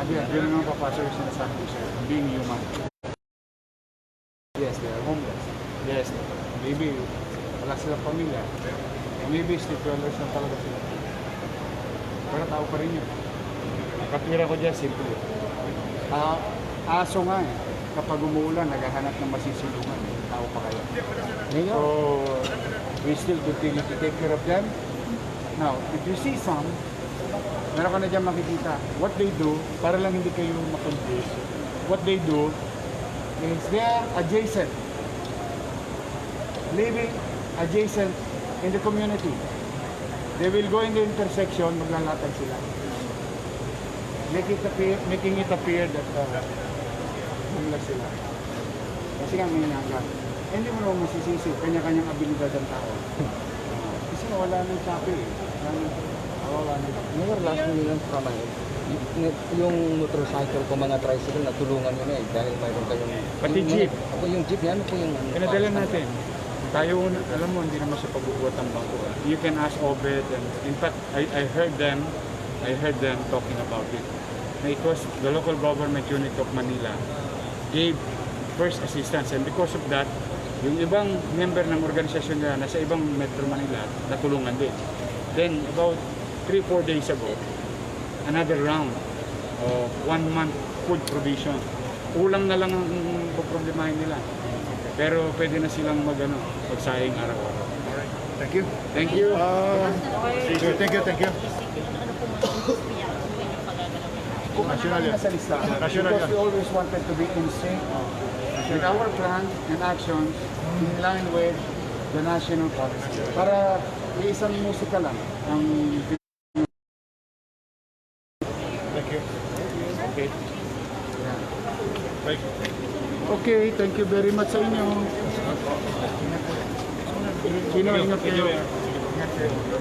again, yun naman papasok yung sinasabi ko sa'yo, being human. Yes, they are homeless. Yes, maybe wala silang pamilya. Maybe street dwellers na talaga sila. Pero tao pa rin yun. Katwira ko dyan, simple. Aso nga eh. Kapag umuulan, naghahanap ng masisilungan. Tao pa kaya. So, we still continue to take care of them. Now, if you see some, meron ka na dyan makikita, what they do, para lang hindi kayo makonfuse, what they do is they are adjacent, living adjacent in the community. They will go in the intersection, maglalatag sila. Making it appear that lang sila. Kasi nga may nagat. Hindi mo naman masisisi, kanya-kanyang abilidad ng tao. Kasi wala nang sapi eh. Wala nang. Mayor, last million from yung motorcycle ko, mga tricycle, natulungan nyo na eh. Dahil mayroon kayong... Pati jeep. Ako yung jeep yan, po yung... Pinadala natin. Tayo, alam mo, hindi naman siya pagbubuhat ng bangko. You can ask Obed, and in fact, I heard them talking about it. It was the local government unit of Manila gave first assistance, and because of that, yung ibang member ng organisasyon nila nasa ibang Metro Manila natulungan din. Then about 3-4 days ago, another round of 1 month food provision. Ulang na lang ang problemahin nila. Pero pwede na silang magsaing araw-araw. Thank you. Thank you. Sir, thank you. Kung National yan. sa lista, National because yan. we always wanted to be in sync with our plan and actions in line with the national policy. Para isang musika lang ang... Thank you. Okay. Okay, thank you very much sa inyo. Sino, ingat kayo.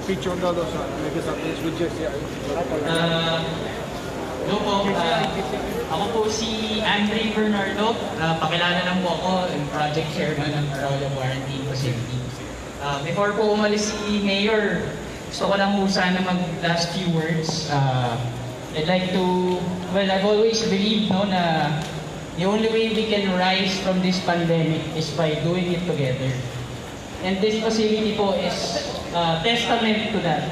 Picture daw sa Legislative with Jesse. Hello po, ako po si Andre Bernardo. Pakilala lang po ako, yung project chairman ng Royal Quarantine Facility. Before po umalis si Mayor, gusto ko lang po sana mag-last few words. I'd like to, well, I've always believed na the only way we can rise from this pandemic is by doing it together. And this facility po is testament to that.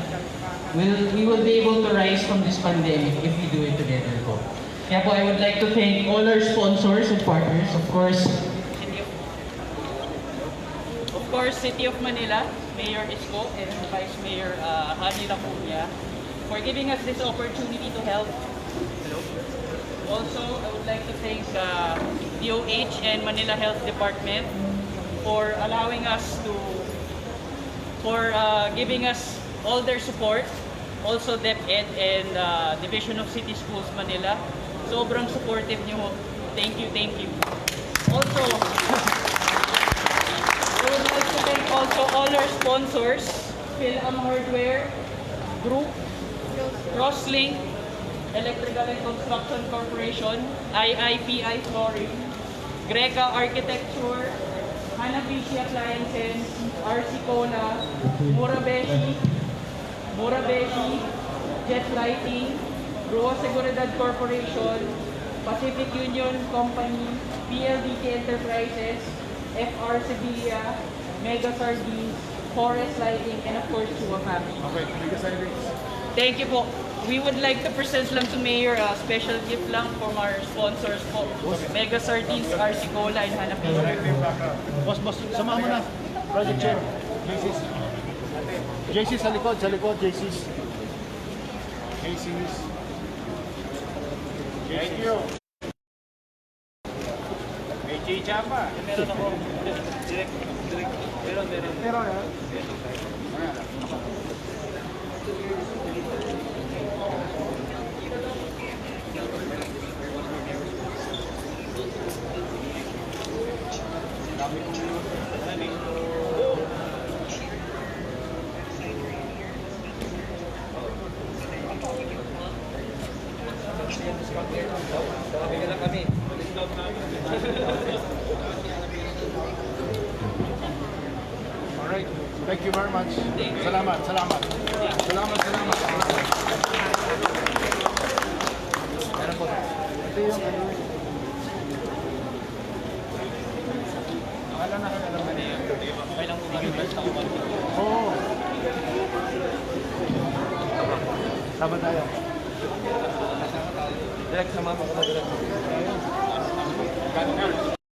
We will be able to rise from this pandemic if we do it together po. Kaya po, I would like to thank all our sponsors and partners, of course, City of Manila, Mayor Isko and Vice Mayor Lascuña, for giving us this opportunity to help. Hello. Also, I would like to thank DOH and Manila Health Department for allowing us giving us all their support. Also DepEd and Division of City Schools Manila. Sobrang supportive niyo. Thank you. Also, I would like to thank also all our sponsors, Phil-Am Hardware, Group, Crosslink, Electrical and Construction Corporation, IIPI Flooring, Greca Architecture, Hanabishi Appliances, RC Cola, Murabeshi, Jet Lighting, Rua Seguridad Corporation, Pacific Union Company, PLDT Enterprises, FR Sevilla, Mega Sardines, Forest Lighting, and of course, Chua Family. Okay, Mega Sardines. Thank you po. We would like to present lang to Mayor a special gift lang from our sponsors po. Mega Sardines, RC Cola, and Hanabishi. Boss, samahan mo na. Project Chair. JC's sa likod, JC's. Thank you. May chicha pa. Meron ako. Meron. Alright. Thank you very much. Salamat. Ito yung Oo. Sama tayo. Direct sama ko direct.